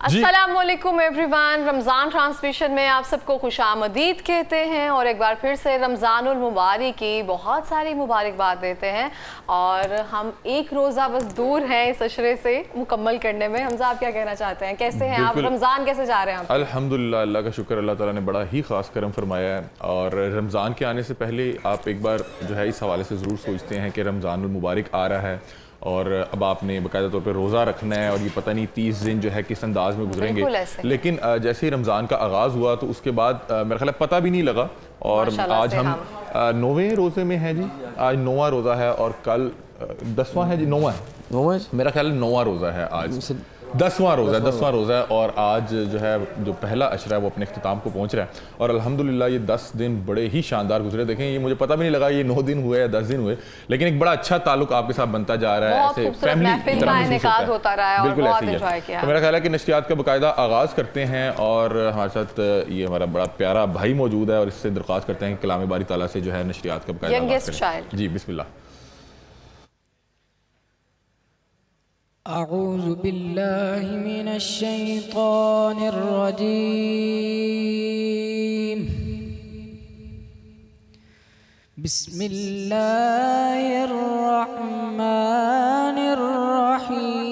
السلام علیکم ایوریون، رمضان ٹرانسمیشن میں آپ سب کو خوش آمدید کہتے ہیں اور ایک بار پھر سے رمضان المبارک کی بہت ساری مبارکباد دیتے ہیں اور ہم ایک روزہ بس دور ہیں اس عشرے سے مکمل کرنے میں۔ حمزہ آپ کیا کہنا چاہتے ہیں؟ کیسے ہیں آپ؟ رمضان کیسے جا رہے ہیں آپ؟ الحمدللہ، اللہ کا شکر، اللہ تعالیٰ نے بڑا ہی خاص کرم فرمایا ہے۔ اور رمضان کے آنے سے پہلے آپ ایک بار جو ہے اس حوالے سے ضرور سوچتے ہیں کہ رمضان المبارک آ رہا ہے اور اب آپ نے باقاعدہ طور پہ روزہ رکھنا ہے اور یہ پتہ نہیں 30 دن جو ہے کس انداز میں گزریں گے، لیکن جیسے ہی رمضان کا آغاز ہوا تو اس کے بعد میرا خیال ہے پتہ بھی نہیں لگا۔ اور آج ہم 9ویں روزے میں ہیں جی، آج 9واں روزہ ہے اور کل 10واں ہے جی، 9واں ہے میرا خیال ہے، 9واں روزہ ہے آج، 10واں روزہ ہے اور آج جو ہے جو پہلا عشرہ ہے وہ اپنے اختتام کو پہنچ رہا ہے اور الحمدللہ یہ 10 دن بڑے ہی شاندار گزرے۔ دیکھیں یہ مجھے پتہ بھی نہیں لگا یہ 9 دن ہوئے یا 10 دن ہوئے، لیکن ایک بڑا اچھا تعلق آپ کے ساتھ بنتا جا رہا ہے، ایسے فیملی کی طرح محسوس ہوتا ہے، بالکل ایسے ہی ہے۔ تو میرا خیال ہے کہ نشریات کا باقاعدہ آغاز کرتے ہیں اور ہمارے ساتھ یہ ہمارا بڑا پیارا بھائی موجود ہے اور اس سے درخواست کرتے ہیں کہ کلام باری تعالیٰ سے جو ہے نشریات کا باقاعدہ آغاز کریں۔ جی بسم اللہ۔ اعوذ باللہ من الشیطان الرجیم، بسم اللہ الرحمن الرحیم،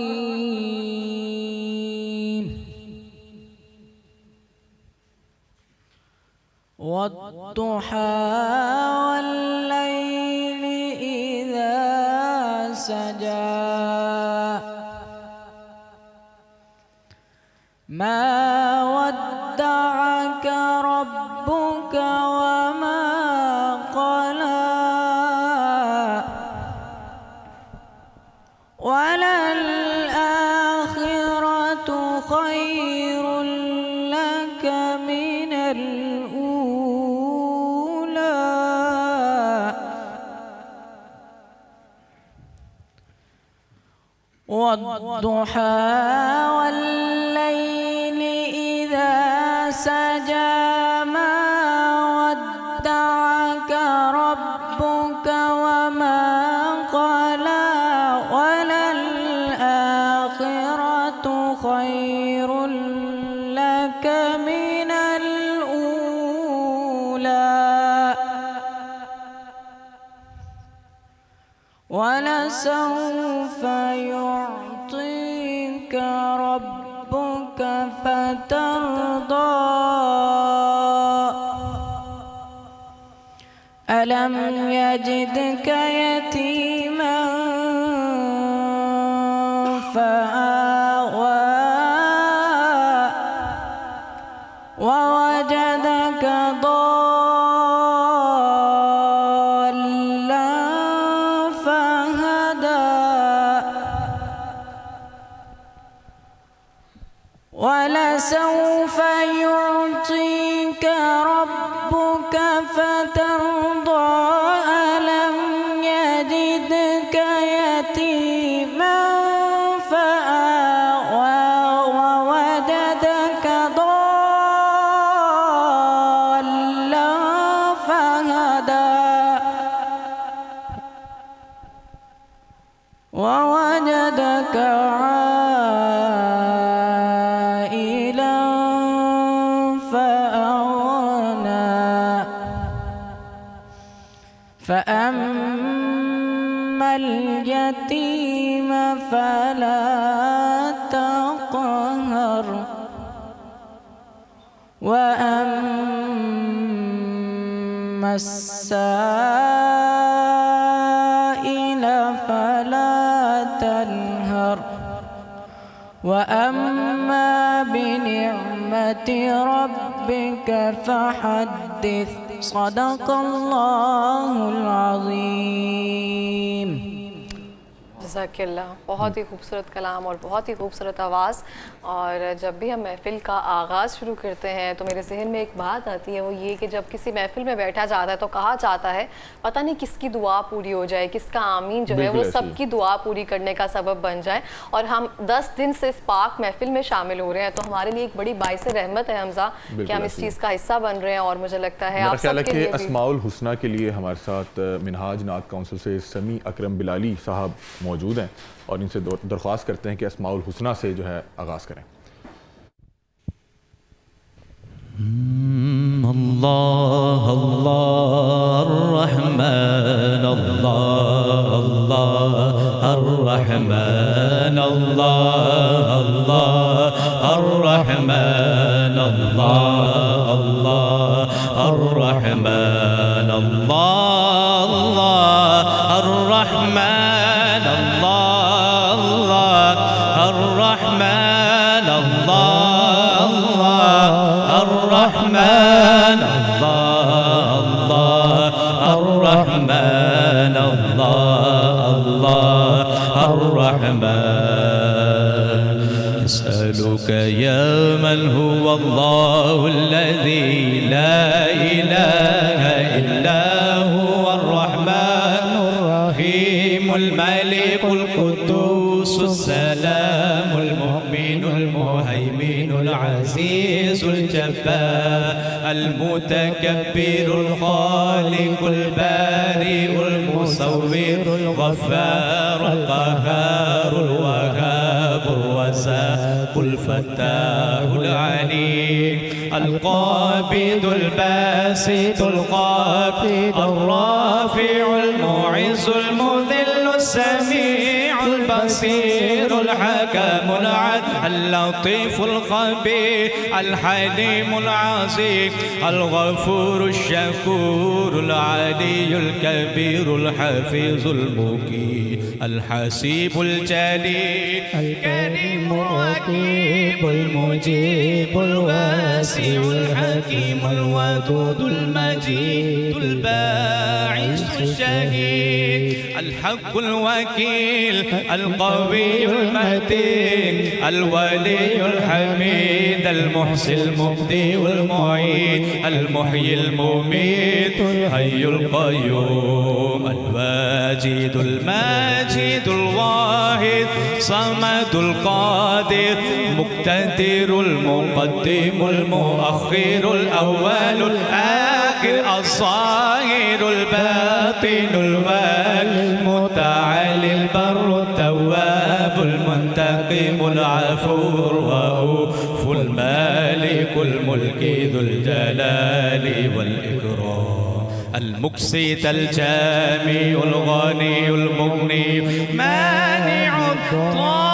والضحى واللیل اذا سجى ما ودعك ربك وما قلى وللآخرة خير لك من الأولى والضحى والليل إذا سجى ما ودعك ربك وما قلى وللآخرة خير لك من الأولى ولسوف يعطيك ربك فترضى ألم يجدك يتيما فآوى ووجدك ضالا فهدى ولسوف يعطيك ربك فترضى ألم يجدك يتيما فآوى ووجدك ضالا فهدى ووجدك عائلا فأغنى فأما اليتيم فلا تقهر وأما السائل فلا تنهر وأما بنعمة ربك فحدث صدق اللہ العظیم۔ جزاک اللہ، بہت ہی خوبصورت کلام اور بہت ہی خوبصورت آواز۔ اور جب بھی ہم محفل کا آغاز شروع کرتے ہیں تو میرے ذہن میں ایک بات آتی ہے، وہ یہ کہ جب کسی محفل میں بیٹھا جاتا ہے تو کہا جاتا ہے پتہ نہیں کس کی دعا پوری ہو جائے، کس کا آمین جو ہے وہ سب کی دعا پوری کرنے کا سبب بن جائے۔ اور ہم 10 دن سے اس پاک محفل میں شامل ہو رہے ہیں تو ہمارے لیے ایک بڑی باعث رحمت ہے حمزہ کہ ہم اس چیز کا حصہ بن رہے ہیں۔ اور مجھے لگتا ہے آپ سب کے لیے اسماء الحسنہ کے لیے ہمارے ساتھ منہاج نعت کونسل سے سمیع اکرم بلالی صاحب موجود ہیں اور ان سے درخواست کرتے ہیں کہ اسماء الحسنہ سے جو ہے آغاز کریں۔ الله الله الرحمن الله الله الرحمن الله الله الرحمن الله الله الرحمن الله الله الرحمن الله الله الرحمن الله الرحمن الله الرحمن الله الرحمن أسألك يا من هو الله الذي لا إله إلا هو الرحمن الرحيم الملك القدوس السلام المؤمن المهيمن العزيز الجبار المتكبر الخالق البارئ المصور الغفار القهار الوهاب الرزاق الفتاح العليم القابض الباسط الخافض الرافع المعز المذل السميع البصير الحكم العدل اللطيف الخبير الحليم العظيم الغفور الشكور العلي الكبير الحفيظ المقيم الحسيب الجليل الكريم الرقيب المجيب الواسع الحكيم الودود المجيد الباعث الشهيد الحق الوكيل القوي المتين الولي الحميد المحسن المبدي المعيد المحيي المميت الحي القيوم الواجد الماجد الواحد صمد القادر مقتدر المقدم المؤخر الأول الآخر الظاهر الباطن الوالي المتعالي البر التواب المنتقم العفو الرؤوف المالك الملك ذو الجلال والإكرام المقسط الجامع الغني المغني مانع الضار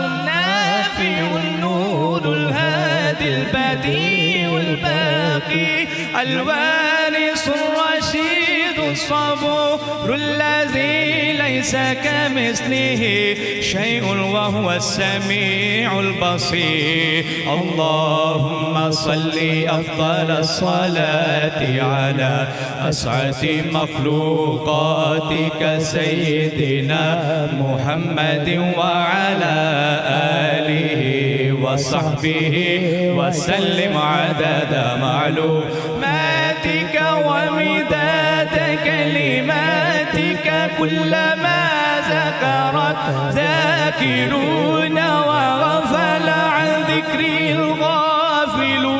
النافع النور الهادي البديع الباقي الوارث الرشيد الصبور الذي ليس كمثله شيء وهو السميع البصير اللهم صل أفضل الصلاة على أسعد مخلوقاتك سيدنا محمد وعلى آله وصحبه وسلم عدد معلوماتك ومداد كلماتك كلما ذكرت ذاكرون وغفل عن ذكر الغافلون.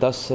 10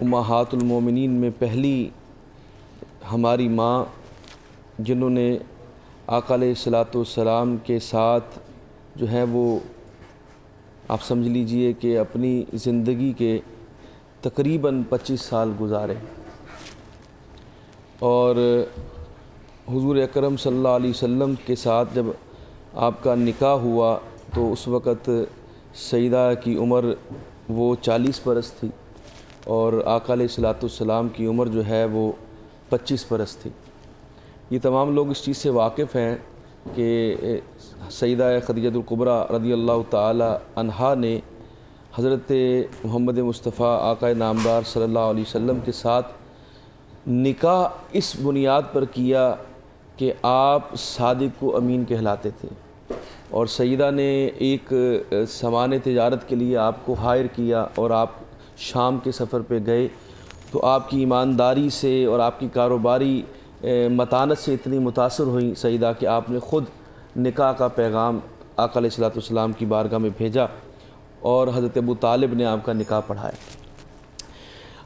امہات المومنین میں پہلی ہماری ماں جنہوں نے آقا علیہ الصلاۃ والسلام کے ساتھ جو ہے وہ آپ سمجھ لیجئے کہ اپنی زندگی کے تقریباً 25 سال گزارے، اور حضور اکرم صلی اللہ علیہ وسلم کے ساتھ جب آپ کا نکاح ہوا تو اس وقت سیدہ کی عمر وہ 40 برس تھی اور آقا علیہ الصلاۃ والسلام کی عمر جو ہے وہ 25 برس تھی۔ یہ تمام لوگ اس چیز سے واقف ہیں کہ سیدہ خدیجہ الکبریٰ رضی اللہ تعالی عنہا نے حضرت محمد مصطفیٰ آقا نامدار صلی اللہ علیہ وسلم کے ساتھ نکاح اس بنیاد پر کیا کہ آپ صادق و امین کہلاتے تھے، اور سیدہ نے ایک سامان تجارت کے لیے آپ کو ہائر کیا اور آپ شام کے سفر پہ گئے تو آپ کی ایمانداری سے اور آپ کی کاروباری متانت سے اتنی متاثر ہوئیں سیدہ کہ آپ نے خود نکاح کا پیغام آقا علیہ الصلاۃ والسلام کی بارگاہ میں بھیجا اور حضرت ابو طالب نے آپ کا نکاح پڑھایا۔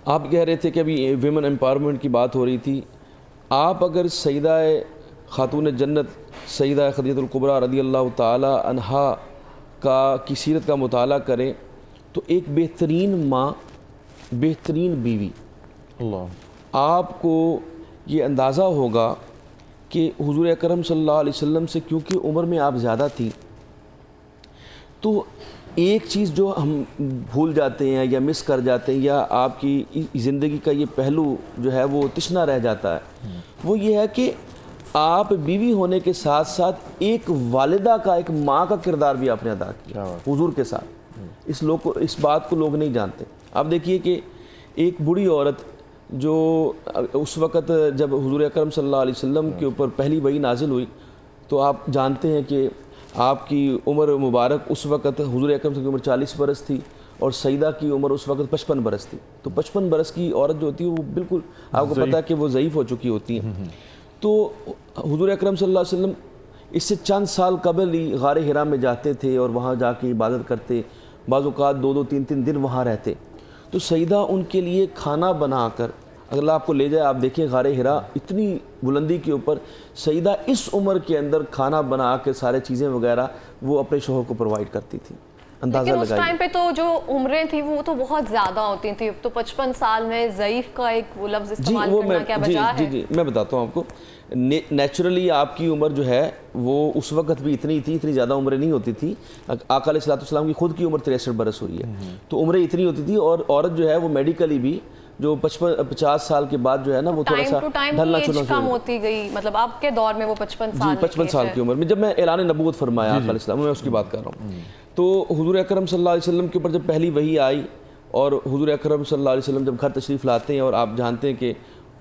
آپ کہہ رہے تھے کہ ابھی ویمن امپاورمنٹ کی بات ہو رہی تھی، آپ اگر سیدہ خاتون جنت سیدہ خدیجہ الکبریٰ رضی اللہ تعالی عنہا کی سیرت کا مطالعہ کریں تو ایک بہترین ماں، بہترین بیوی، اللہ، آپ کو یہ اندازہ ہوگا کہ حضور اکرم صلی اللہ علیہ وسلم سے کیونکہ عمر میں آپ زیادہ تھیں تو ایک چیز جو ہم بھول جاتے ہیں یا مس کر جاتے ہیں یا آپ کی زندگی کا یہ پہلو جو ہے وہ تشنہ رہ جاتا ہے، وہ یہ ہے کہ آپ بیوی ہونے کے ساتھ ساتھ ایک والدہ کا، ایک ماں کا کردار بھی آپ نے ادا کیا حضور کے ساتھ۔ اس بات کو لوگ نہیں جانتے۔ آپ دیکھیے کہ ایک بوڑھی عورت جو اس وقت جب حضور اکرم صلی اللہ علیہ وسلم کے اوپر پہلی وحی نازل ہوئی تو آپ جانتے ہیں کہ آپ کی عمر مبارک اس وقت حضور اکرم صلی اللہ علیہ وسلم کی عمر 40 برس تھی اور سیدہ کی عمر اس وقت 55 برس تھی۔ تو 55 برس کی عورت جو ہوتی ہے وہ بالکل آپ کو پتہ ہے کہ وہ ضعیف ہو چکی ہوتی ہیں۔ تو حضور اکرم صلی اللہ علیہ وسلم اس سے چند سال قبل ہی غار حرا میں جاتے تھے اور وہاں جا کے عبادت کرتے، بعض اوقات 2-2 3-3 دن وہاں رہتے۔ تو سیدہ ان کے لیے کھانا بنا کر، اگر اللہ آپ کو لے جائے آپ دیکھیں غار حرا اتنی بلندی کے اوپر، سیدہ اس عمر کے اندر کھانا بنا کے سارے چیزیں وغیرہ وہ اپنے شوہر کو پرووائڈ کرتی تھی۔ اندازہ لیکن اس لگائیے ٹائم پہ تو جو عمریں تھیں وہ تو بہت زیادہ ہوتی تھیں، تو 55 سال میں ضعیف کا ایک وہ لفظ استعمال کرنا کیا بجا ہے؟ جی میں بتاتا ہوں آپ کو، نیچرلی آپ کی عمر جو ہے وہ اس وقت بھی اتنی تھی، اتنی زیادہ عمریں نہیں ہوتی تھی۔ آقا علیہ الصلوۃ والسلام کی خود کی عمر 63 برس ہوئی ہے، تو عمریں اتنی ہوتی تھی، اور عورت جو ہے وہ میڈیکلی بھی جو 50 سال کے بعد جو ہے نا وہ تھوڑا سا ڈھلنا چلنا کم ہوتی گئی، مطلب آپ کے دور میں وہ 55 سال کی عمر میں جب میں اعلان نبوت فرمایا آقا علیہ السلام، میں اس کی بات کر رہا ہوں۔ تو حضور اکرم صلی اللہ علیہ وسلم کے اوپر جب پہلی وحی آئی اور حضور اکرم صلی اللہ علیہ وسلم جب گھر تشریف لاتے ہیں، اور آپ جانتے ہیں کہ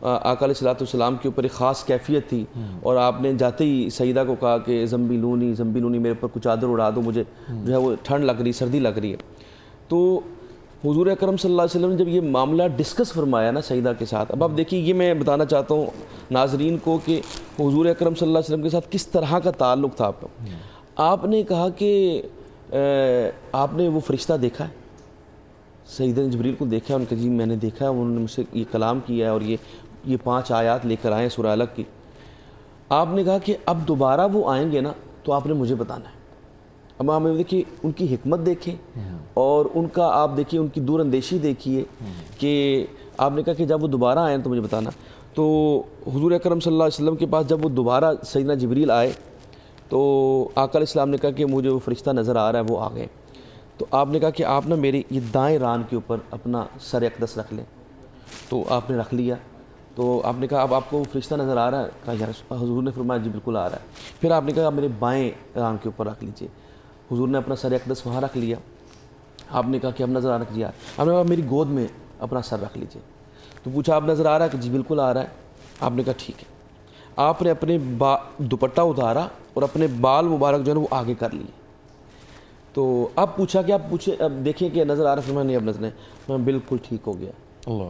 آقا علیہ الصلوۃ والسلام کے اوپر ایک خاص کیفیت تھی، اور آپ نے جاتے ہی سیدہ کو کہا کہ زمبیلونی میرے اوپر کچھ چادر اڑا دو، مجھے جو ہے وہ ٹھنڈ لگ رہی، سردی لگ رہی ہے۔ تو حضور اکرم صلی اللہ علیہ وسلم نے جب یہ معاملہ ڈسکس فرمایا نا سیدہ کے ساتھ، اب آپ دیکھیے یہ میں بتانا چاہتا ہوں ناظرین کو کہ حضور اکرم صلی اللہ علیہ وسلم کے ساتھ کس طرح کا تعلق تھا آپ کا۔ آپ نے کہا کہ آپ نے وہ فرشتہ دیکھا ہے؟ سیدنا جبریل کو دیکھا ہے؟ ان کا جی میں نے دیکھا ہے، انہوں نے مجھ سے یہ کلام کیا ہے اور یہ 5 آیات لے کر آئے ہیں سورہ الگ کی۔ آپ نے کہا کہ اب دوبارہ وہ آئیں گے نا تو آپ نے مجھے بتانا ہے۔ اب ہمیں دیکھیے ان کی حکمت دیکھیں اور ان کا آپ دیکھیے ان کی دور اندیشی دیکھیے کہ آپ نے کہا کہ جب وہ دوبارہ آئیں تو مجھے بتانا۔ تو حضور اکرم صلی اللہ علیہ وسلم کے پاس جب وہ دوبارہ سیدنا جبریل آئے تو آقا علیہ السلام نے کہا کہ مجھے وہ فرشتہ نظر آ رہا ہے، وہ آ گئے۔ تو آپ نے کہا کہ آپ نا میری یہ دائیں ران کے اوپر اپنا سر اقدس رکھ لیں، تو آپ نے رکھ لیا۔ تو آپ نے کہا اب آپ کو فرشتہ نظر آ رہا ہے؟ کہا یا رسول، حضور نے فرمایا جی بالکل آ رہا ہے۔ پھر آپ نے کہا میرے بائیں ران کے اوپر رکھ لیجئے، حضور نے اپنا سر اقدس وہاں رکھ لیا۔ آپ نے کہا کہ اب نظر آ رہا ہے؟ آپ نے کہا میری گود میں اپنا سر رکھ لیجئے۔ تو پوچھا اب نظر آ رہا ہے؟ کہ جی بالکل آ رہا ہے۔ آپ نے کہا ٹھیک ہے۔ آپ نے اپنے دوپٹہ اتارا اور اپنے بال مبارک جو ہے وہ آگے کر لیے۔ تو اب پوچھا کہ اب دیکھیں کہ نظر آ رہا ہے؟ فرمایا نہیں اب نظر نہیں۔ میں بالکل ٹھیک ہو گیا۔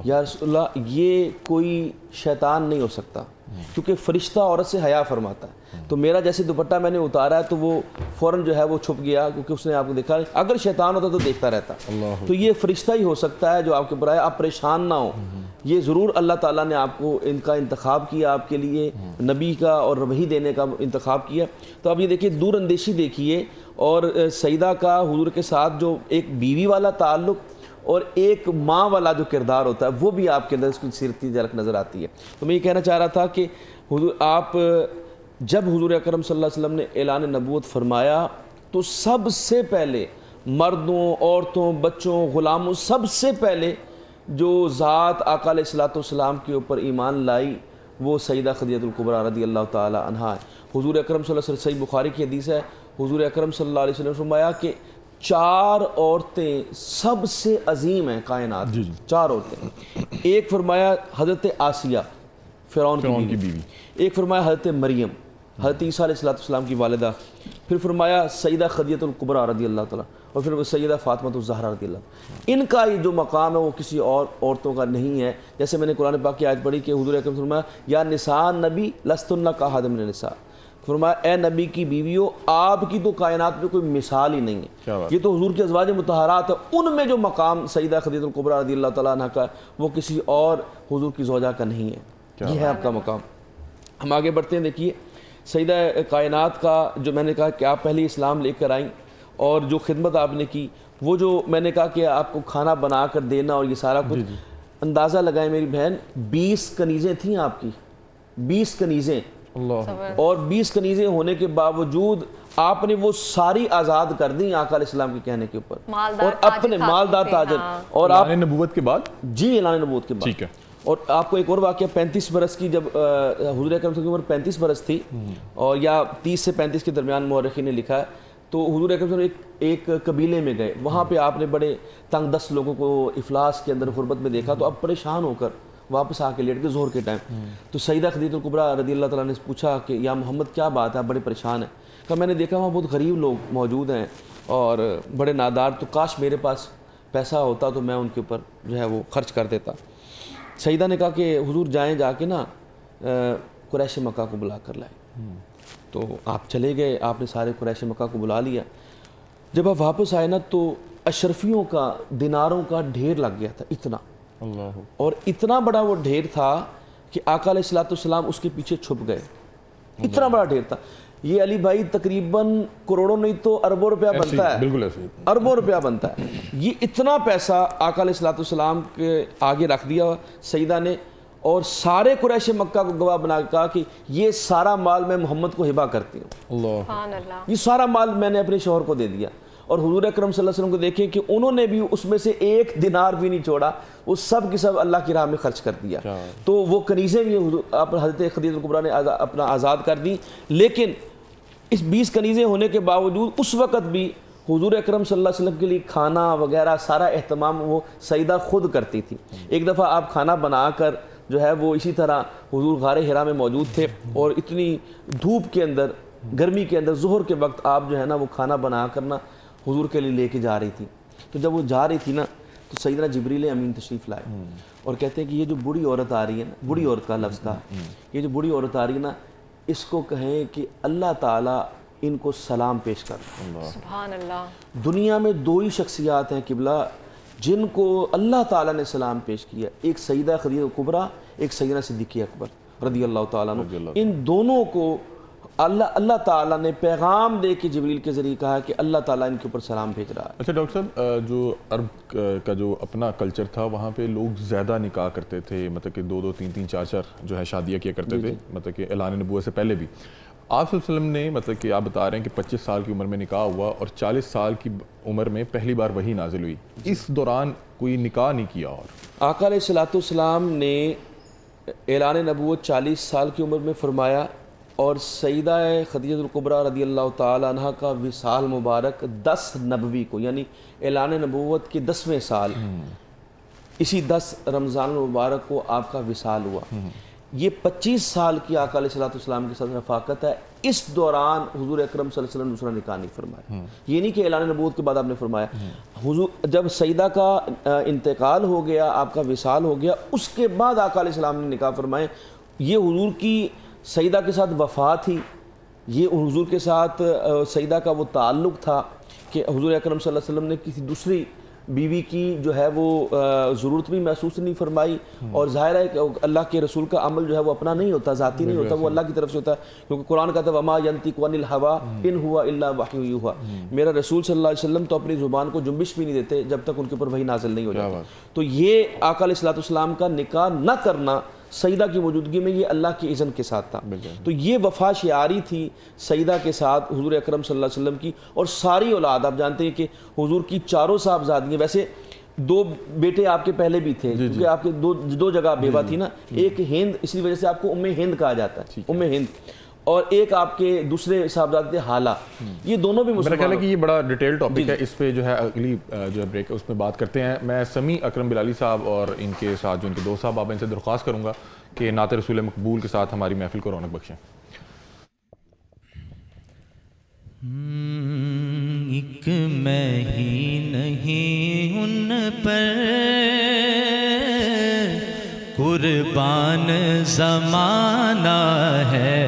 یا رسول اللہ یہ کوئی شیطان نہیں ہو سکتا، کیونکہ فرشتہ عورت سے حیا فرماتا ہے. تو میرا جیسے دوپٹہ میں نے اتارا ہے تو وہ فوراً جو ہے وہ چھپ گیا, کیونکہ اس نے آپ کو دیکھا. اگر شیطان ہوتا تو دیکھتا رہتا. تو یہ فرشتہ ہی ہو سکتا ہے جو آپ کے اوپر آئے, آپ پریشان نہ ہوں. یہ ضرور اللہ تعالیٰ نے آپ کو ان کا انتخاب کیا, آپ کے لیے نبی کا اور وحی دینے کا انتخاب کیا. تو اب یہ دیکھیے دور اندیشی دیکھیے, اور سیدہ کا حضور کے ساتھ جو ایک بیوی والا تعلق اور ایک ماں والا جو کردار ہوتا ہے وہ بھی آپ کے اندر اس کی سیرتی جھلک نظر آتی ہے. تو میں یہ کہنا چاہ رہا تھا کہ آپ جب حضور اکرم صلی اللہ علیہ وسلم نے اعلان نبوت فرمایا تو سب سے پہلے مردوں, عورتوں, بچوں, غلاموں, سب سے پہلے جو ذات آقا علیہ الصلوۃ والسلام کے اوپر ایمان لائی وہ سیدہ خدیجہ الکبریٰ رضی اللہ تعالی عنہا ہے. حضور اکرم صلی اللہ علیہ وسلم, صحیح بخاری کی حدیث ہے, حضور اکرم صلی اللہ علیہ وسلم نے فرمایا کہ 4 عورتیں سب سے عظیم ہیں کائنات. 4 عورتیں. ایک فرمایا حضرت آسیہ فرعون کی بیوی, ایک فرمایا حضرت مریم حضرت عیسیٰ علیہ السلام کی والدہ, پھر فرمایا سیدہ خدیجہ الکبریٰ رضی اللہ تعالیٰ, اور پھر سیدہ فاطمہ الزہرا رضی اللہ. ان کا یہ جو مقام ہے وہ کسی اور عورتوں کا نہیں ہے. جیسے میں نے قرآن پاک کی آیت پڑھی کہ حضور اکرم فرمایا یا نساء نبی لستن کاحد من النساء, فرمایا اے نبی کی بیویوں آپ کی تو کائنات میں کوئی مثال ہی نہیں ہے. یہ تو حضور کے ازواج مطہرات ہیں, ان میں جو مقام سیدہ خدیجہ الکبریٰ رضی اللہ تعالیٰ عنہ کا وہ کسی اور حضور کی زوجہ کا نہیں ہے. یہ ہے آپ کا مقام. ہم آگے بڑھتے ہیں. دیکھیے سیدہ کائنات کا جو میں نے کہا کہ آپ پہلے اسلام لے کر آئیں اور جو خدمت آپ نے کی, وہ جو میں نے کہا کہ آپ کو کھانا بنا کر دینا اور یہ سارا کچھ, اندازہ لگائیں میری بہن 20 کنیزیں تھیں آپ کی, 20 کنیزیں. اور 20 کنیزیں ہونے کے باوجود آپ نے وہ ساری آزاد کر دیں آقا علیہ السلام کے کہنے کے اوپر, اور اپنے مالدار تاجر. اور آپ اعلان نبوت کے بعد, جی اعلان نبوت کے بعد. ٹھیک ہے. اور آپ کو ایک اور واقعہ 35 برس کی, جب حضور اکرم صلی اللہ علیہ وسلم کی عمر 35 برس تھی, اور یا 30 سے 35 کے درمیان مورخین نے لکھا ہے, تو حضور اکرم صلی اللہ علیہ وسلم ایک قبیلے میں گئے. وہاں پہ آپ نے بڑے تنگ دست لوگوں کو افلاس کے اندر غربت میں دیکھا, تو اب پریشان ہو کر واپس آ کے لیٹ کے ظہر کے ٹائم. تو سیدہ خدیجہ الکبریٰ رضی اللہ تعالیٰ نے پوچھا کہ یا محمد کیا بات ہے, آپ بڑے پریشان ہیں. کہ میں نے دیکھا وہاں بہت غریب لوگ موجود ہیں اور بڑے نادار, تو کاش میرے پاس پیسہ ہوتا تو میں ان کے اوپر جو ہے وہ خرچ کر دیتا. سیدہ نے کہا کہ حضور جائیں, جا کے نا قریش مکہ کو بلا کر لائے. تو آپ چلے گئے, آپ نے سارے قریش مکہ کو بلا لیا. جب آپ واپس آئے نا تو اشرفیوں کا, دیناروں کا ڈھیر لگ گیا تھا اتنا, اور اتنا بڑا وہ ڈھیر تھا کہ آقا علیہ الصلوۃ والسلام اس کے پیچھے چھپ گئے. اتنا بڑا ڈھیر تھا. یہ علی بھائی تقریباً کروڑوں نہیں تو اربوں روپیہ بنتا ہے, بالکل ایسے اربوں روپیہ بنتا ہے. یہ اتنا پیسہ آقا علیہ الصلوۃ والسلام کے آگے رکھ دیا سیدہ نے, اور سارے قریش مکہ کو گواہ بنا کے کہا کہ یہ سارا مال میں محمد کو ہبہ کرتی ہوں, سبحان اللہ, یہ سارا مال میں نے اپنے شوہر کو دے دیا. اور حضور اکرم صلی اللہ علیہ وسلم کو دیکھیں کہ انہوں نے بھی اس میں سے 1 دینار بھی نہیں چھوڑا, وہ سب کی سب اللہ کی راہ میں خرچ کر دیا. تو وہ کنیزیں بھی حضرت خدیجہ الکبریٰ نے اپنا آزاد کر دی. لیکن اس 20 کنیزیں ہونے کے باوجود اس وقت بھی حضور اکرم صلی اللہ علیہ وسلم کے لیے کھانا وغیرہ سارا اہتمام وہ سیدہ خود کرتی تھی. ایک دفعہ آپ کھانا بنا کر جو ہے وہ اسی طرح حضور غار حرا میں موجود تھے, اور اتنی دھوپ کے اندر, گرمی کے اندر, ظہر کے وقت آپ جو ہے نا وہ کھانا بنا کر نا حضور کے لیے لے کے جا رہی تھی. تو جب وہ جا رہی تھی نا تو سیدنا جبریل امین تشریف لائے اور کہتے ہیں کہ یہ جو بوڑھی عورت آ رہی ہے نا, بوڑھی عورت کا لفظ کا, یہ جو بوڑھی عورت آ رہی ہے نا, اس کو کہیں کہ اللہ تعالیٰ ان کو سلام پیش کر. سبحان اللہ. دنیا میں 2 ہی شخصیات ہیں قبلہ جن کو اللہ تعالیٰ نے سلام پیش کیا, ایک سیدہ خدیجہ الکبریٰ, ایک سیدنا صدیقہ اکبر رضی اللہ تعالیٰ عنہ. ان دونوں کو اللہ تعالیٰ نے پیغام دے کے جبریل کے ذریعے کہا کہ اللہ تعالیٰ ان کے اوپر سلام بھیج رہا ہے. اچھا ڈاکٹر صاحب, جو عرب کا جو اپنا کلچر تھا وہاں پہ لوگ زیادہ نکاح کرتے تھے, مطلب کہ 2 3 4 جو ہے شادیاں کیا کرتے تھے, مطلب کہ اعلان نبوت سے پہلے بھی. آپ صلی اللہ علیہ وسلم نے مطلب کہ آپ بتا رہے ہیں کہ 25 سال کی عمر میں نکاح ہوا اور 40 سال کی عمر میں پہلی بار وحی نازل ہوئی. اس دوران کوئی نکاح نہیں کیا. اور آقا علیہ الصلوۃ والسلام نے اعلان نبوت 40 سال کی عمر میں فرمایا, اور سیدہ خدیجہ الکبریٰ رضی اللہ تعالی عنہ کا وصال مبارک 10 نبوی کو, یعنی اعلان نبوت کے 10ویں سال, اسی 10 رمضان المبارک کو آپ کا وصال ہوا. یہ 25 سال کی آقا علیہ الصلوۃ والسلام کے ساتھ رفاقت ہے. اس دوران حضور اکرم صلی اللہ علیہ وسلم دوسرا نکاح نہیں فرمایا. یہ نہیں کہ اعلان نبوت کے بعد آپ نے فرمایا. حضور جب سیدہ کا انتقال ہو گیا, آپ کا وصال ہو گیا, اس کے بعد آقا علیہ السلام نے نکاح فرمائے. یہ حضور کی سیدہ کے ساتھ وفا تھی، یہ حضور کے ساتھ سیدہ کا وہ تعلق تھا کہ حضور اکرم صلی اللہ علیہ وسلم نے کسی دوسری بیوی کی جو ہے وہ ضرورت بھی محسوس نہیں فرمائی، اور ظاہر ہے کہ اللہ کے رسول کا عمل جو ہے وہ اپنا نہیں ہوتا، ذاتی نہیں ہوتا، وہ اللہ کی طرف سے ہوتا ہے، کیونکہ قرآن کہتا ہے وَمَا يَنْطِقُ عَنِ الْهَوَىٰ إِنْ هُوَ إِلَّا وَحْيٌ يُوحَىٰ، میرا رسول صلی اللہ علیہ وسلم تو اپنی زبان کو جنبش بھی نہیں دیتے جب تک ان کے اوپر وحی نازل نہیں ہو جاتی۔ تو یہ آقا علیہ السلام کا نکاح نہ کرنا سیدہ کی موجودگی میں یہ اللہ کی اذن کے ساتھ تھا، تو یہ وفا شعاری تھی سیدہ کے ساتھ حضور اکرم صلی اللہ علیہ وسلم کی، اور ساری اولاد آپ جانتے ہیں کہ حضور کی چاروں صاحبزادیاں، ویسے 2 بیٹے آپ کے پہلے بھی تھے کیونکہ آپ کے دو جگہ بیوہ تھی نا، ایک ہند، اسی وجہ سے آپ کو ام ہند کہا جاتا ہے، ام ہند، اور ایک آپ کے دوسرے صاحبزادے تھے حالہ، یہ دونوں بھی مسلمان۔ میرا خیال ہے کہ یہ بڑا ڈیٹیل ٹاپک ہے، اس پہ جو ہے اگلی جو ہے بریک ہے اس میں بات کرتے ہیں۔ میں سمیع اکرم بلالی صاحب اور ان کے ساتھ جو ان کے 2 صاحب آپ ان سے درخواست کروں گا کہ نعت رسول مقبول کے ساتھ ہماری محفل کو رونق بخشیں۔ ایک میں ہی نہیں ان پر قربان زمانہ ہے،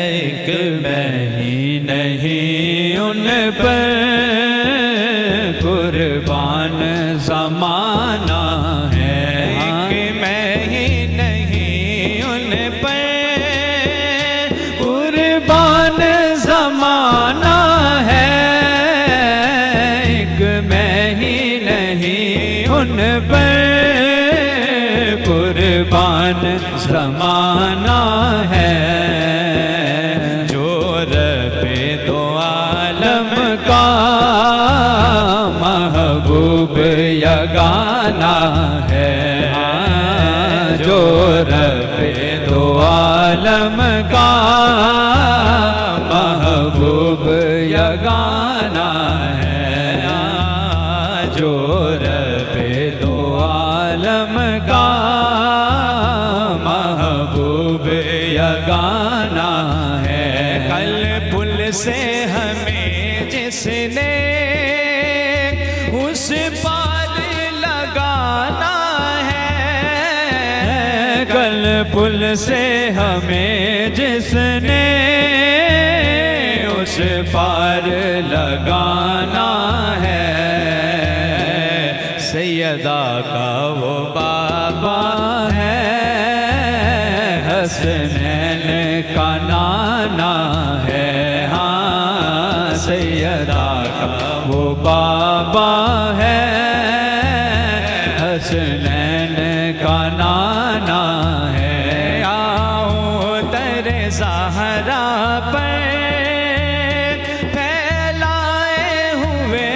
ایک میں ہی نہیں ان پر قربان زمانہ ہے، ایک میں ہی نہیں ان پر قربان زمانہ ہے، ایک میں ہی نہیں ان پر قربان زمانہ ہے، جو رب دو عالم کا محبوب یگانہ ہے، جو رب دو عالم کا محبوب یگانہ ہے، جو رب دو عالم کا محبوب یگانہ ہے، کل پل سے ہمیں جس نے اس پار لگانا ہے، کل پل سے ہمیں جس نے اس پار لگانا ہے، سیدہ کا وہ بابا ہے، حسنین کا نانا ہے، ہاں سیدہ کا وہ بابا ہے، حسنین کا نانا ہے، آؤ در زہرا پر پھیلائے ہوئے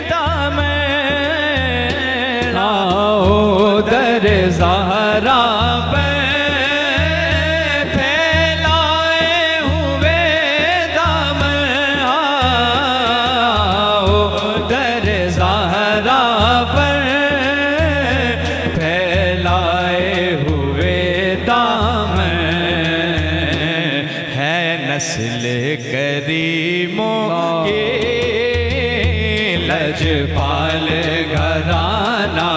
دامن، آؤ در زہرا پر پھیلائے ہوئے دامن، آؤ در زہرا پر پھیلائے ہوئے دامن، ہے نسل کریموں کی لجپال گھرانہ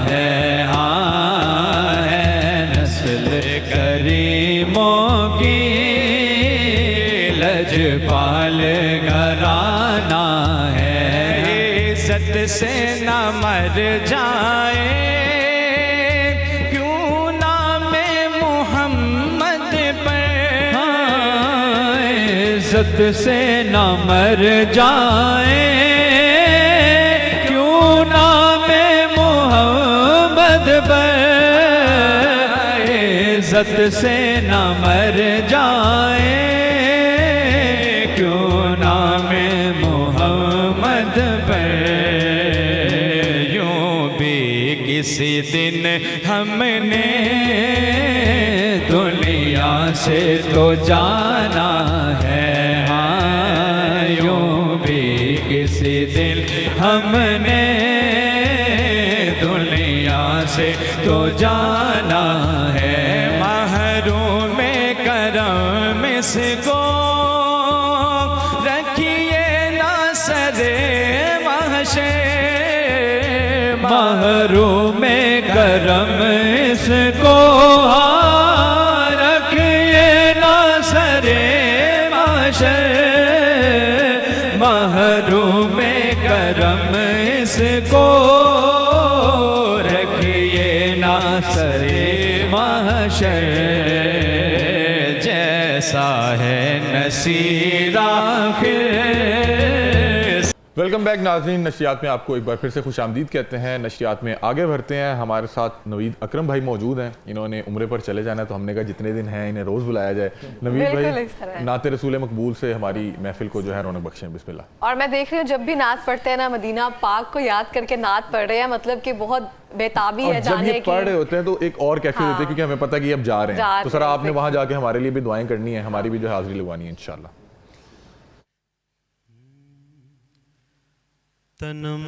ہے، ہاں ہے نسل کریموں کی لجپال گھرانہ ہے، عزت سے نہ مر جائے کیوں نام محمد پر، عزت سے نہ مر جائے کیوں نام محمد پر، عزت سے نہ مر جائے کیوں نام محمد پر، یوں بھی کسی دن ہم نے دنیا سے تو جانا ہے، ہاں یوں بھی کسی دن ہم نے دنیا سے تو جانا ہے، محروم کرم اس کو رکھیے نہ سرے محشر، محروم کرم اس کو اس کو رکھیے نا سرے محشر جیسا ہے نصیر آخر. ویلکم بیک ناظرین. نشریات میں آپ کو ایک بار پھر سے خوش آمدید کہتے ہیں. نشریات میں آگے بڑھتے ہیں. ہمارے ساتھ نوید اکرم بھائی موجود ہیں. انہوں نے عمرے پر چلے جانا ہے تو ہم نے کہا جتنے دن ہیں انہیں روز بلایا جائے. نوید بھائی نعت رسول مقبول سے ہماری محفل کو جو ہے رونق بخشیں. بسم اللہ. اور میں دیکھ رہی ہوں جب بھی نعت پڑھتے ہیں نا مدینہ پاک کو یاد کر کے نعت پڑھ رہے ہیں, مطلب کہ بہت بےتابی ہے جانے کی. جب یہ پڑھ رہے ہوتے ہیں تو ایک اور کیفیت ہوتی ہے کیونکہ ہمیں پتہ کہ اب جا رہے ہیں, تو سر آپ نے وہاں جا کے ہمارے لیے بھی دعائیں کرنی ہیں, ہماری بھی جو ہے حاضری لگوانی ہے انشاءاللہ. تنم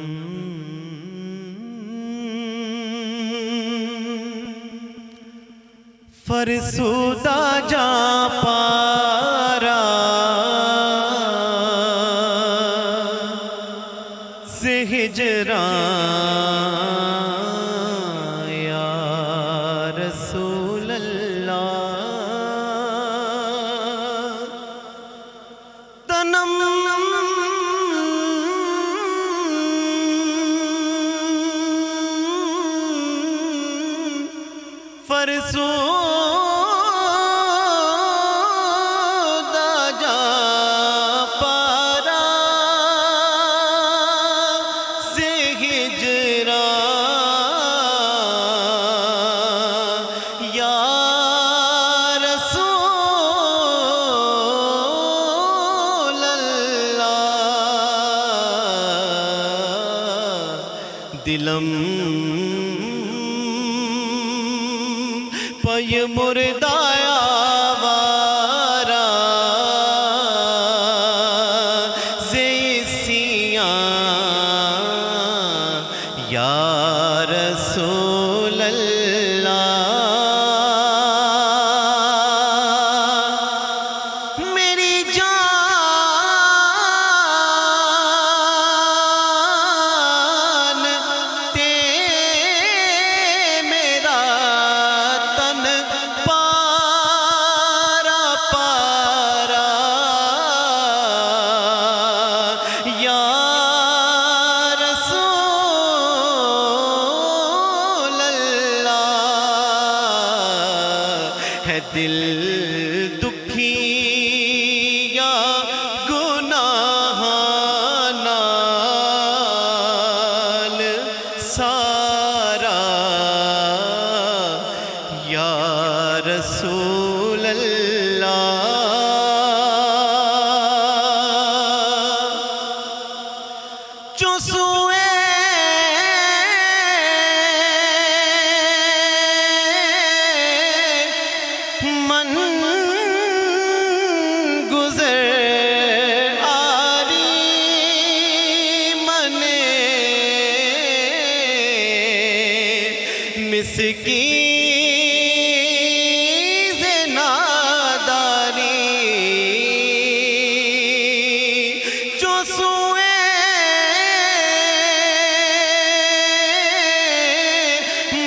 فرسودہ جا پارا سے ہجران یا رسول اللہ. تنم فرسودہ جا پارا سے ہجران یا رسول اللہ. دلم پی مردایا وارا زیسیاں یا رسول اللہ. میری جان تے میرا تن پارا پارا یا رسول اللہ. ہے دل دکھی یا گناہ نال سارا یا رسول اللہ. جو سوئے من گزر آری منے مسکین سے ناداری. جو سوئے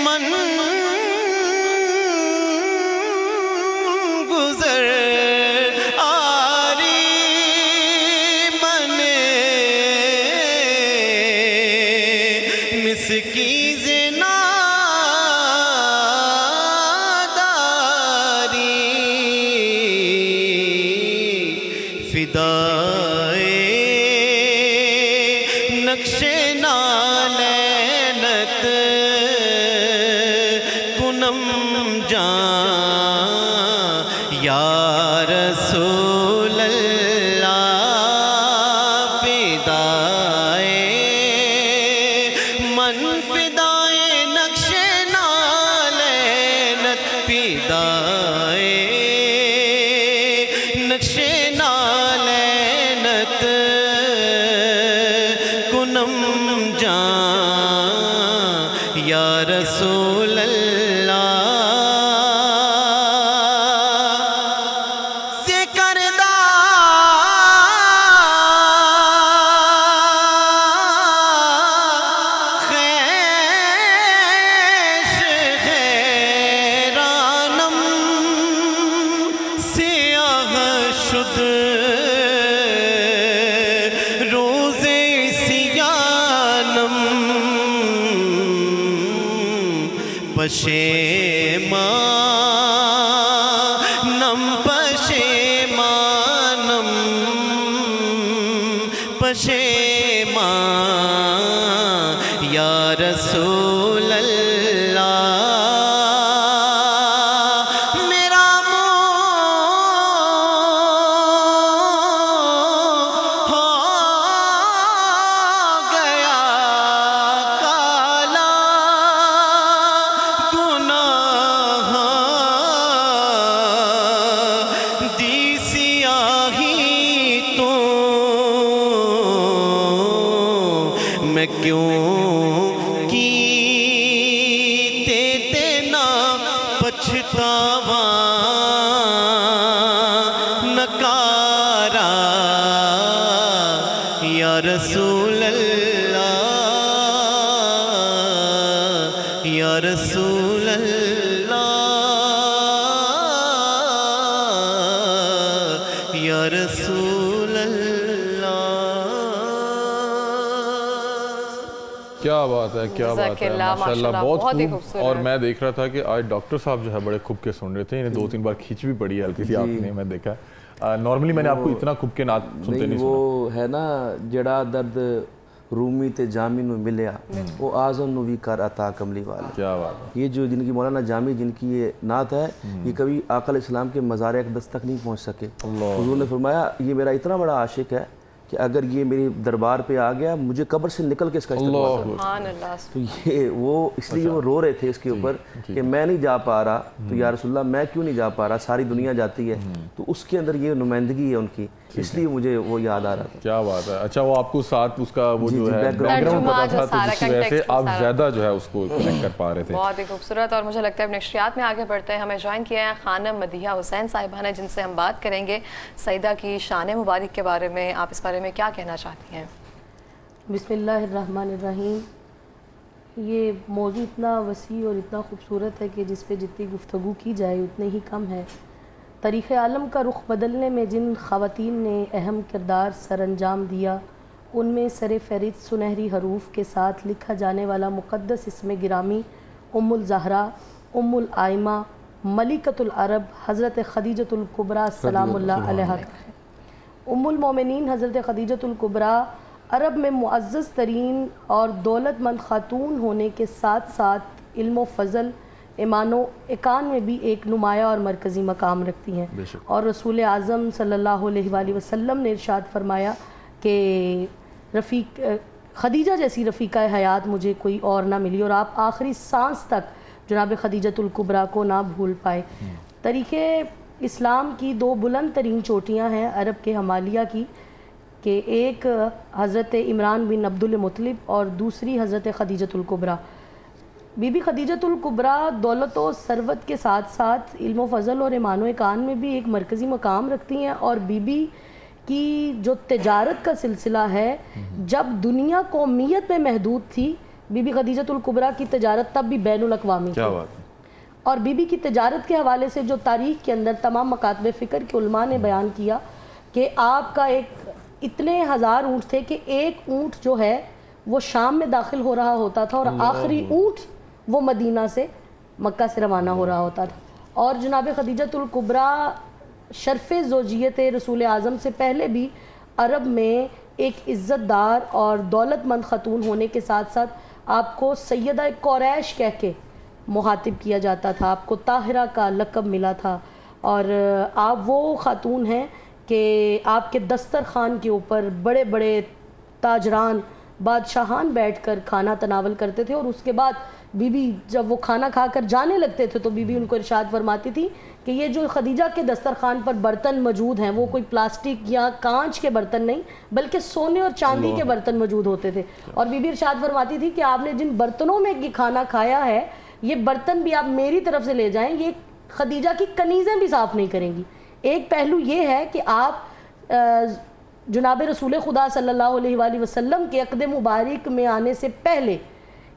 من گزر آری منے مسکین سے ناداری. فدائے نقش نالینت کنم جان یا رسول اللہ. فدائے من فدائے نقش نالینت فدائے نقش نالینت کنم جان یا رسول اللہ. سے کردہ خیش خیرانم سیاہ شد روز سیانم پشیمانم پشیمانم پشیمان یا رسول اللہ میرا منہ ہو گیا کالا گناہ دی سیاہی تو میں کیوں کیتے نہ پچھتاواں نکارا یا رسول اللہ یا رسول اللہ یا رسول اللہ. کیا بات ہے، کیا بات ہے، ماشاءاللہ بہت ہی خوب. خوبصورت. اور میں دیکھ رہا تھا کہ آج ڈاکٹر صاحب جو ہے بڑے کھب کے سن رہے تھے، انہیں 2-3 بار کھینچ بھی پڑی ہے ہلکی سی، آپ نے میں دیکھا. نارملی میں نے آپ کو اتنا کھب کے نعت سنتے نہیں سنا. وہ ہے نا جڑا درد رومی تے جامی نو ملیا وہ آزم نو بھی کر عطا کملی والا. کیا بات ہے. یہ جو جن کی مولانا جامی جن کی یہ نعت ہے یہ کبھی آقا علیہ السلام کے مزار اقدس تک نہیں پہنچ سکے. حضور نے فرمایا یہ میرا اتنا بڑا عاشق ہے کہ اگر یہ میری دربار پہ آ گیا مجھے قبر سے نکل کے اس کا استقبال کرنا. سبحان اللہ. تو یہ وہ اس لیے وہ رو رہے تھے اس کے اوپر کہ میں نہیں جا پا رہا تو یا رسول اللہ میں کیوں نہیں جا پا رہا، ساری دنیا جاتی ہے. تو اس کے اندر یہ نمائندگی ہے ان کی، اس لیے مجھے وہ یاد آ رہا تھا. کیا بات ہے. اچھا وہ آپ کو ساتھ اس کا وہ جو ہے بیک بیک گراؤنڈ پتا تھا، تو سارا جس کی وجہ سے context آپ سارا. زیادہ جو ہے اس کو کنیکٹ کر پا رہے تھے. بہت ہی خوبصورت. اور مجھے لگتا ہے اب نشریات میں آگے بڑھتے ہیں. ہمیں جوائن کیا ہے خانم مدیحہ حسین صاحبہ نے، جن سے ہم بات کریں گے سیدہ کی شان مبارک کے بارے میں. آپ اس بارے میں کیا کہنا چاہتی ہیں؟ بسم اللہ الرحمن الرحیم. یہ موضوع اتنا وسیع اور اتنا خوبصورت ہے کہ جس پہ جتنی گفتگو کی جائے اتنے ہی کم ہے. تاریخ عالم کا رخ بدلنے میں جن خواتین نے اہم کردار سر انجام دیا ان میں سر فہرست سنہری حروف کے ساتھ لکھا جانے والا مقدس اسم گرامی ام الزہرا، ام الائمہ، ملکۃ العرب حضرت خدیجۃ الکبریٰ سلام اللہ علیہا کا ہے. ام المومنین حضرت خدیجۃ الکبریٰ عرب میں معزز ترین اور دولت مند خاتون ہونے کے ساتھ ساتھ علم و فضل، ایمان و اکان میں بھی ایک نمایاں اور مرکزی مقام رکھتی ہیں. اور رسول اعظم صلی اللہ علیہ وآلہ وسلم نے ارشاد فرمایا کہ خدیجہ جیسی رفیقہ حیات مجھے کوئی اور نہ ملی، اور آپ آخری سانس تک جناب خدیجۃ الکبریٰ کو نہ بھول پائے. تاریخ اسلام کی 2 بلند ترین چوٹیاں ہیں عرب کے ہمالیہ کی، کہ ایک حضرت عمران بن عبد المطلب اور دوسری حضرت خدیجۃ الکبریٰ. بی بی خدیجۃ الکبریٰ دولت و ثروت کے ساتھ ساتھ علم و فضل اور ایمان و اکان میں بھی ایک مرکزی مقام رکھتی ہیں. اور بی بی کی جو تجارت کا سلسلہ ہے، جب دنیا قومیت میں محدود تھی بی بی خدیجۃ الکبریٰ کی تجارت تب بھی بین الاقوامی تھی. اور بی بی کی تجارت کے حوالے سے جو تاریخ کے اندر تمام مکاتب فکر کے علماء نے بیان کیا کہ آپ کا اتنے ہزار اونٹ تھے کہ ایک اونٹ جو ہے وہ شام میں داخل ہو رہا ہوتا تھا اور آخری اونٹ وہ مدینہ سے مکہ سے روانہ ہو رہا ہوتا تھا. اور جناب خدیجۃ الکبریٰ شرف زوجیت رسول اعظم سے پہلے بھی عرب میں ایک عزت دار اور دولت مند خاتون ہونے کے ساتھ ساتھ آپ کو سیدہ قریش کہہ کے مخاطب کیا جاتا تھا، آپ کو طاہرہ کا لقب ملا تھا. اور آپ وہ خاتون ہیں کہ آپ کے دسترخوان کے اوپر بڑے بڑے تاجران بادشاہان بیٹھ کر کھانا تناول کرتے تھے. اور اس کے بعد بی بی جب وہ کھانا کھا کر جانے لگتے تھے تو بی بی ان کو ارشاد فرماتی تھی کہ یہ جو خدیجہ کے دسترخوان پر برتن موجود ہیں وہ کوئی پلاسٹک یا کانچ کے برتن نہیں بلکہ سونے اور چاندی کے برتن موجود ہوتے تھے. اور بی بی ارشاد فرماتی تھی کہ آپ نے جن برتنوں میں یہ کھانا کھایا ہے یہ برتن بھی آپ میری طرف سے لے جائیں، یہ خدیجہ کی کنیزیں بھی صاف نہیں کریں گی. ایک پہلو یہ ہے کہ آپ جناب رسول خدا صلی اللہ علیہ وآلہ وسلم کے عقد مبارک میں آنے سے پہلے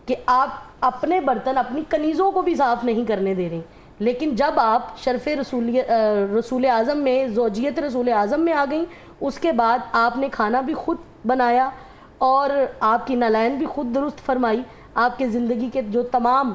کہ آپ اپنے برتن اپنی کنیزوں کو بھی صاف نہیں کرنے دے رہے، لیکن جب آپ شرف رسول اعظم میں زوجیت رسول اعظم میں آ گئیں اس کے بعد آپ نے کھانا بھی خود بنایا اور آپ کی نالین بھی خود درست فرمائی. آپ کے زندگی کے جو تمام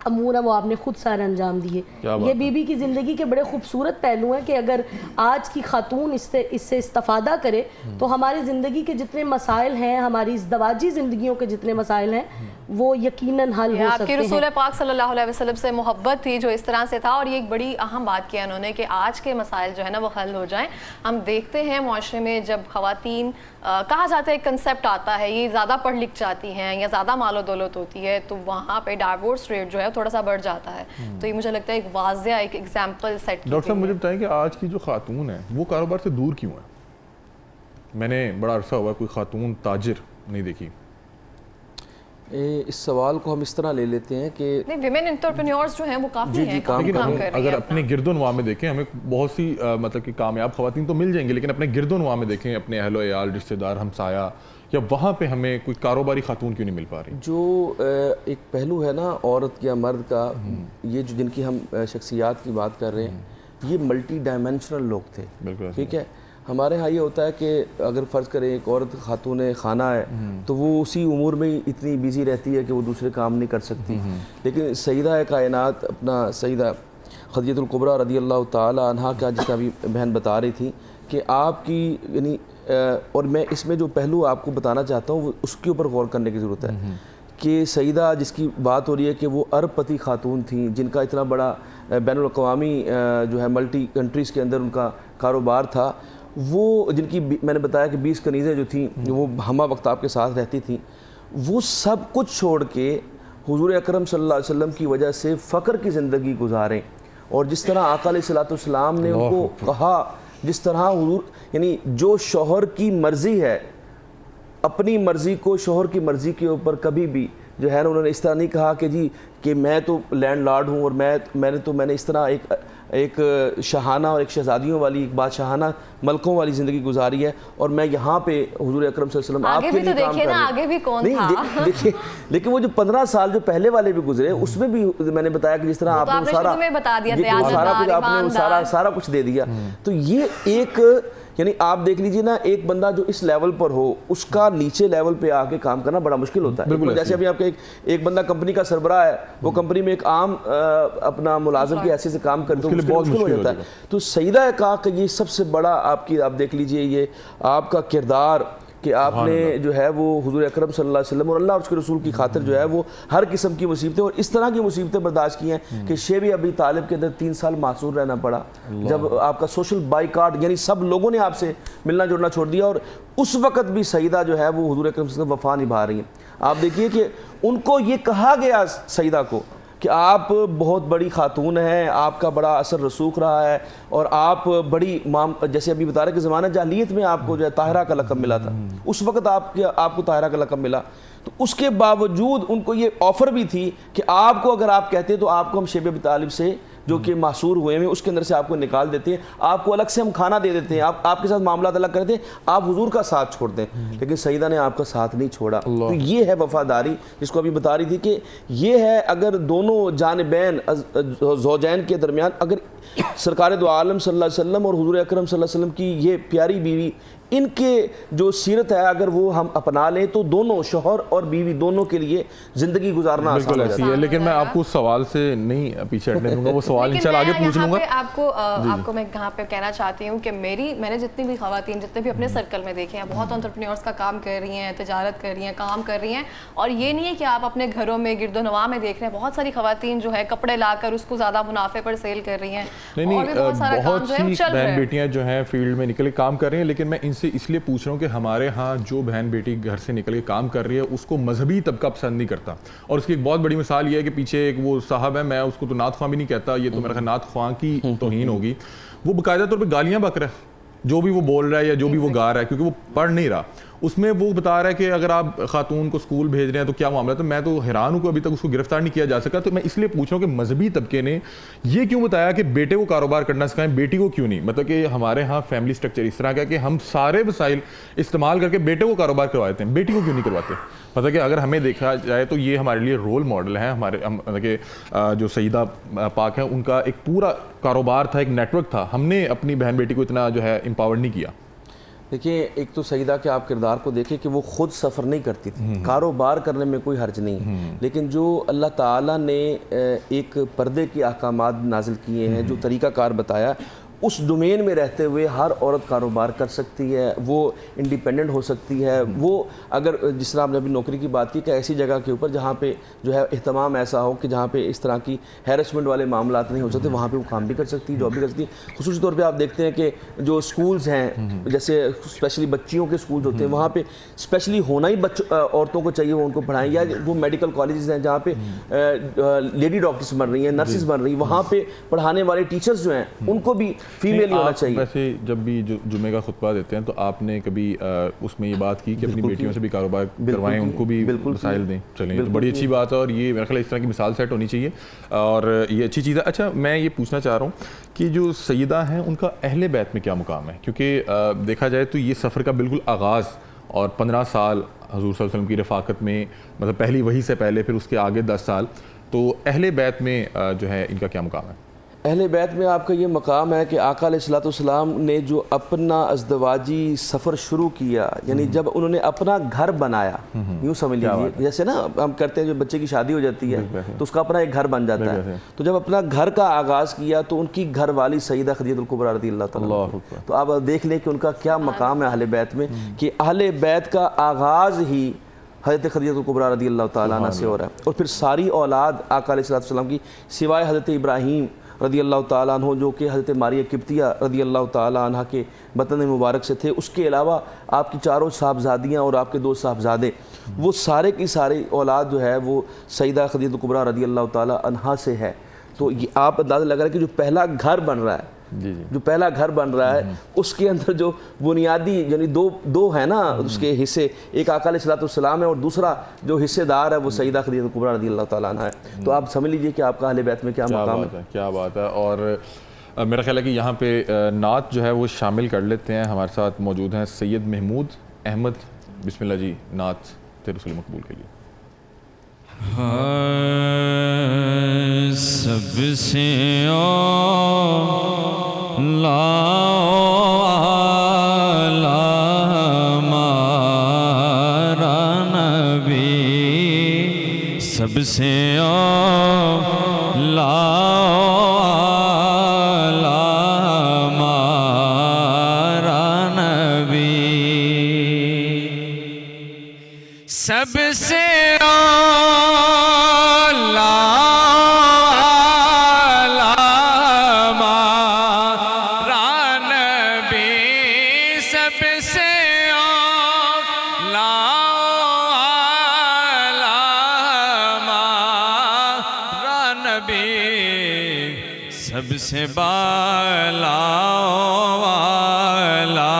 امور ہیں وہ آپ نے خود سارے انجام دیے. یہ بی بی کی زندگی کے بڑے خوبصورت پہلو ہیں کہ اگر آج کی خاتون اس سے استفادہ کرے تو ہماری زندگی کے جتنے مسائل ہیں, ہماری ازدواجی زندگیوں کے جتنے مسائل ہیں وہ یقیناً حل ہو سکتے ہیں. آپ کی رسول پاک صلی اللہ علیہ وسلم سے محبت تھی جو اس طرح سے تھا, اور یہ ایک بڑی اہم بات کیا انہوں نے کہ آج کے مسائل جو ہے نا وہ حل ہو جائیں. ہم دیکھتے ہیں معاشرے میں جب خواتین کہا جاتا ہے ایک کنسیپٹ آتا ہے یہ زیادہ پڑھ لکھ جاتی ہیں یا زیادہ مال و دولت ہوتی ہے تو وہاں پہ ڈائیورس ریٹ جو ہے تھوڑا سا بڑھ جاتا ہے. تو یہ مجھے لگتا ہے ایک واضح ایک ایگزامپل سیٹ. ڈاکٹر صاحب مجھے بتائیں کہ آج کی جو خاتون ہیں وہ کاروبار سے دور کیوں ہیں؟ میں نے بڑا عرصہ ہوا کوئی خاتون تاجر نہیں دیکھی. اس سوال کو ہم اس طرح لے لیتے ہیں کہ ویمن انٹرپرینیورز جو ہیں وہ کافی ہیں, لیکن اگر اپنے گرد و نواح میں دیکھیں ہمیں بہت سی مطلب کہ کامیاب خواتین تو مل جائیں گی, لیکن اپنے گرد و نواح میں دیکھیں اپنے اہل و عیال, رشتہ دار, ہمسایہ, یا وہاں پہ ہمیں کوئی کاروباری خاتون کیوں نہیں مل پا رہی؟ جو ایک پہلو ہے نا عورت یا مرد کا, یہ جو جن کی ہم شخصیات کی بات کر رہے ہیں یہ ملٹی ڈائمینشنل لوگ تھے. ٹھیک ہے, ہمارے ہاں یہ ہوتا ہے کہ اگر فرض کریں ایک عورت خاتون خانہ ہے تو وہ اسی امور میں اتنی بیزی رہتی ہے کہ وہ دوسرے کام نہیں کر سکتی. لیکن سیدہ کائنات اپنا سیدہ خدیجہ الکبریٰ رضی اللہ تعالی عنہا کا جس کا بھی بہن بتا رہی تھی کہ آپ کی یعنی اور میں اس میں جو پہلو آپ کو بتانا چاہتا ہوں اس کے اوپر غور کرنے کی ضرورت ہے کہ سیدہ جس کی بات ہو رہی ہے کہ وہ ارب پتی خاتون تھیں جن کا اتنا بڑا بین الاقوامی جو ہے ملٹی کنٹریز کے اندر ان کا کاروبار تھا, وہ جن کی میں نے بتایا کہ 20 کنیزیں جو تھیں وہ ہمہ وقت آپ کے ساتھ رہتی تھیں, وہ سب کچھ چھوڑ کے حضور اکرم صلی اللہ علیہ وسلم کی وجہ سے فقر کی زندگی گزاریں. اور جس طرح آقا علیہ الصلوۃ والسلام نے ان کو کہا, جس طرح حضور یعنی جو شوہر کی مرضی ہے اپنی مرضی کو شوہر کی مرضی کے اوپر کبھی بھی جو ہے نا انہوں نے اس طرح نہیں کہا کہ جی کہ میں تو لینڈ لارڈ ہوں اور میں نے اس طرح ایک شاہانہ اور ایک شہزادیوں والی ایک بادشاہانہ ملکوں والی زندگی گزاری ہے اور میں یہاں پہ حضور اکرم صلی اللہ علیہ وسلم آپ کے لیے کام کر رہا ہوں. آگے بھی کون تھا دیکھیے, لیکن وہ جو 15 سال جو پہلے والے بھی گزرے اس میں بھی میں نے بتایا کہ جس طرح آپ نے سارا کچھ دے دیا. تو یہ ایک یعنی آپ دیکھ لیجئے نا, ایک بندہ جو اس لیول پر ہو اس کا نیچے لیول پہ آ کے کام کرنا بڑا مشکل ہوتا ہے. جیسے ابھی آپ کے ایک بندہ کمپنی کا سربراہ ہے, وہ کمپنی میں ایک عام اپنا ملازم کی حیثیت سے کام کرتے ہیں, بہت مشکل ہو جاتا ہے. تو سیدہ کا کہ یہ سب سے بڑا آپ دیکھ لیجئے یہ آپ کا کردار کہ آپ نے جو ہے وہ حضور اکرم صلی اللہ علیہ وسلم اور اللہ اور اس کے رسول کی خاطر جو ہے وہ ہر قسم کی مصیبتیں اور اس طرح کی مصیبتیں برداشت کی ہیں کہ شیب ابی طالب کے اندر 3 سال معصور رہنا پڑا جب آپ کا سوشل بائیکاٹ, یعنی سب لوگوں نے آپ سے ملنا جڑنا چھوڑ دیا, اور اس وقت بھی سیدہ جو ہے وہ حضور اکرم صلی اللہ علیہ وسلم وفا نبھا رہی ہیں. آپ دیکھیے کہ ان کو یہ کہا گیا سیدہ کو کہ آپ بہت بڑی خاتون ہیں, آپ کا بڑا اثر رسوخ رہا ہے اور آپ بڑی جیسے ابھی بتا رہے کہ زمانہ جاہلیت میں آپ کو جو ہے طاہرہ کا لقب ملا تھا, اس وقت آپ کو طاہرہ کا لقب ملا. تو اس کے باوجود ان کو یہ آفر بھی تھی کہ آپ کو اگر آپ کہتے تو آپ کو ہم شیب ابی طالب سے جو کہ معصور ہوئے ہیں اس کے اندر سے آپ کو نکال دیتے ہیں, آپ کو الگ سے ہم کھانا دے دیتے ہیں, آپ کے ساتھ معاملات الگ کرتے ہیں, آپ حضور کا ساتھ چھوڑ دیں. لیکن سیدہ نے آپ کا ساتھ نہیں چھوڑا. تو یہ ہے وفاداری جس کو ابھی بتا رہی تھی کہ یہ ہے اگر دونوں جانبین زوجین کے درمیان اگر سرکار دو عالم صلی اللہ علیہ وسلم اور حضور اکرم صلی اللہ علیہ وسلم کی یہ پیاری بیوی ان کے جو سیرت ہے اگر وہ ہم اپنا لیں تو دونوں شوہر اور بیوی دونوں کے لیے زندگی گزارنا آسان ہو جاتا ہے. لیکن میں آپ کو سوال سے نہیں پیچھے ہٹنے دوں گا, وہ سوال انشاءاللہ آگے پوچھ لوں گا. آپ کو میں یہاں پہ کہنا چاہتی ہوں کہ میں نے جتنی بھی خواتین جتنے بھی اپنے سرکل میں دیکھے ہیں بہت انٹرپرینیورز کا کام کر رہی ہیں, تجارت کر رہی ہیں, کام کر رہی ہیں, اور یہ نہیں ہے کہ آپ اپنے گھروں میں گرد و نواح میں دیکھ رہے ہیں بہت ساری خواتین جو ہے کپڑے لا کر اس کو زیادہ منافع پر سیل کر رہی ہیں. نہیں, بہت سی بہن بیٹیاں جو ہیں فیلڈ میں نکل کے کام کر رہی ہیں, لیکن میں ان سے اس لیے پوچھ رہا ہوں کہ ہمارے ہاں جو بہن بیٹی گھر سے نکل کے کام کر رہی ہے اس کو مذہبی طبقہ پسند نہیں کرتا. اور اس کی ایک بہت بڑی مثال یہ ہے کہ پیچھے ایک وہ صاحب ہے, میں اس کو تو نعت خواں بھی نہیں کہتا, یہ تو میرا خیال نعت خواں کی توہین ہوگی, وہ باقاعدہ طور پہ گالیاں بک رہا ہے جو بھی وہ بول رہا ہے یا جو بھی وہ گا رہا ہے, کیونکہ وہ پڑھ نہیں رہا. اس میں وہ بتا رہا ہے کہ اگر آپ خاتون کو اسکول بھیج رہے ہیں تو کیا معاملہ. تو میں تو حیران ہوں کہ ابھی تک اس کو گرفتار نہیں کیا جا سکا. تو میں اس لیے پوچھ رہا ہوں کہ مذہبی طبقے نے یہ کیوں بتایا کہ بیٹے کو کاروبار کرنا سکھائیں, بیٹی کو کیوں نہیں. مطلب کہ ہمارے ہاں فیملی سٹرکچر اس طرح کا کہ ہم سارے وسائل استعمال کر کے بیٹے کو کاروبار کرواتے ہیں, بیٹی کو کیوں نہیں کرواتے. مطلب کہ اگر ہمیں دیکھا جائے تو یہ ہمارے لیے رول ماڈل ہیں. ہمارے مطلب کہ جو سیدہ پاک ہیں ان کا ایک پورا کاروبار تھا, ایک نیٹ ورک تھا, ہم نے اپنی بہن بیٹی کو اتنا جو ہے امپاور نہیں کیا. دیکھیں ایک تو سیدہ کہ آپ کردار کو دیکھیں کہ وہ خود سفر نہیں کرتی تھی، کاروبار کرنے میں کوئی حرج نہیں، لیکن جو اللہ تعالیٰ نے ایک پردے کے احکامات نازل کیے ہیں، جو طریقہ کار بتایا، اس ڈومین میں رہتے ہوئے ہر عورت کاروبار کر سکتی ہے، وہ انڈیپینڈنٹ ہو سکتی ہے، وہ اگر جس طرح آپ نے ابھی نوکری کی بات کی کہ ایسی جگہ کے اوپر جہاں پہ جو ہے اہتمام ایسا ہو کہ جہاں پہ اس طرح کی ہیرسمنٹ والے معاملات نہیں ہو سکتے، وہاں پہ وہ کام بھی کر سکتی ہے، جاب بھی کر سکتی ہے۔ خصوصی طور پہ آپ دیکھتے ہیں کہ جو سکولز ہیں، جیسے اسپیشلی بچیوں کے سکولز ہوتے ہیں، وہاں پہ اسپیشلی ہونا ہی عورتوں کو چاہیے وہ ان کو پڑھائیں، یا وہ میڈیکل کالجز ہیں جہاں پہ لیڈی ڈاکٹرز بن رہی ہیں، نرسز بن رہی ہیں، وہاں پہ پڑھانے والے ٹیچرز جو ہیں ان کو بھی فیمیل ہی ہونا چاہیے۔ ویسے جب بھی جمعے کا خطبہ دیتے ہیں تو آپ نے کبھی اس میں یہ بات کی کہ اپنی بیٹیوں سے بھی کاروبار کروائیں، ان کو بھی مسائل دیں؟ چلیں تو بڑی اچھی بات ہے، اور یہ میرے خیال اس طرح کی مثال سیٹ ہونی چاہیے اور یہ اچھی چیز ہے۔ اچھا میں یہ پوچھنا چاہ رہا ہوں کہ جو سیدہ ہیں ان کا اہل بیت میں کیا مقام ہے؟ کیونکہ دیکھا جائے تو یہ سفر کا بالکل آغاز اور 15 سال حضور صلی اللہ علیہ وسلم کی رفاقت میں، مطلب پہلی وحی سے پہلے، پھر اس کے آگے 10 سال، تو اہل بیت میں جو ہے ان کا کیا مقام ہے؟ اہل بیت میں آپ کا یہ مقام ہے کہ آقا علیہ الصلوۃ والسلام نے جو اپنا ازدواجی سفر شروع کیا، یعنی جب انہوں نے اپنا گھر بنایا، یوں سمجھ لیجیے جیسے نا ہم کرتے ہیں جو بچے کی شادی ہو جاتی ہے تو اس کا اپنا ایک گھر بن جاتا ہے، تو جب اپنا گھر کا آغاز کیا تو ان کی گھر والی سیدہ خدیجہ الکبریٰ رضی اللہ تعالیٰ عنہ، تو آپ دیکھ لیں کہ ان کا کیا مقام ہے اہل بیت میں، کہ اہل بیت کا آغاز ہی حضرت خدیجہ الکبریٰ رضی اللہ تعالیٰ عنہ سے ہو رہا ہے، اور پھر ساری اولاد آقا علیہ الصلوۃ والسلام کی سوائے حضرت ابراہیم رضی اللہ تعالیٰ عنہ جو کہ حضرت ماریہ قبطیہ رضی اللہ تعالیٰ عنہ کے بطن مبارک سے تھے، اس کے علاوہ آپ کی چاروں صاحبزادیاں اور آپ کے 2 صاحبزادے، وہ سارے کی ساری اولاد جو ہے وہ سیدہ خدیجہ الکبریٰ رضی اللہ تعالیٰ عنہ سے ہے۔ تو یہ آپ اندازہ لگا رہے ہیں کہ جو پہلا گھر بن رہا ہے، جو پہلا گھر بن رہا ہے اس کے اندر جو بنیادی یعنی دو ہے نا اس کے حصے، ایک آقا علیہ الصلوۃ والسلام ہے اور دوسرا جو حصے دار ہے وہ سیدہ خدیجہ الکبریٰ رضی اللہ تعالیٰ عنہ ہے۔ تو آپ سمجھ لیجئے کہ آپ کا اہل بیت میں کیا مقام ہے۔ کیا بات ہے۔ اور میرا خیال ہے کہ یہاں پہ نعت جو ہے وہ شامل کر لیتے ہیں۔ ہمارے ساتھ موجود ہیں سید محمود احمد، بسم اللہ جی، نعت تیرے رسول مقبول کے لیے۔ سب سے اعلیٰ ہمارا نبی، سب سے اعلیٰ ہمارا نبی، سب سے سب سے بالا والا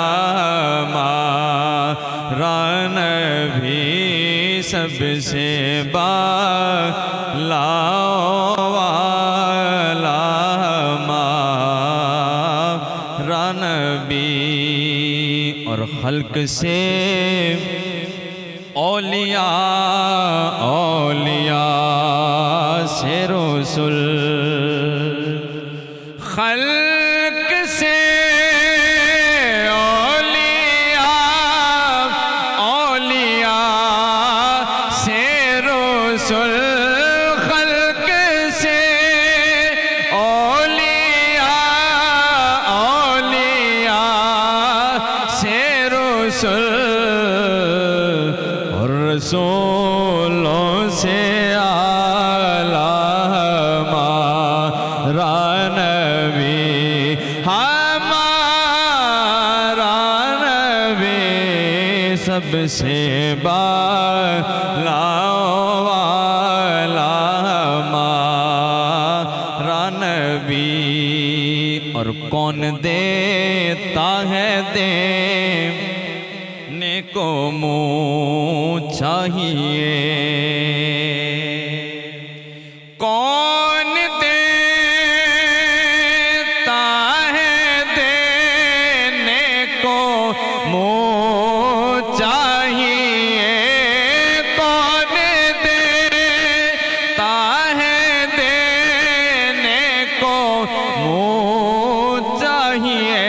ہمارا نبی، سب سے بالا والا ہمارا نبی، اور خلق سے اولیاء سے رسول، خلق سے اولیاء سے رسول، خلق سے اولیاء سے رسول، اور رسولوں سے سب سے بالا والا ہمارا نبی، اور کون دیتا ہے دینے کو منہ چاہیے، کون دیتا ہے دینے کو منہ چاہیے، کون دیتا ہے دینے کو منہ چاہیے،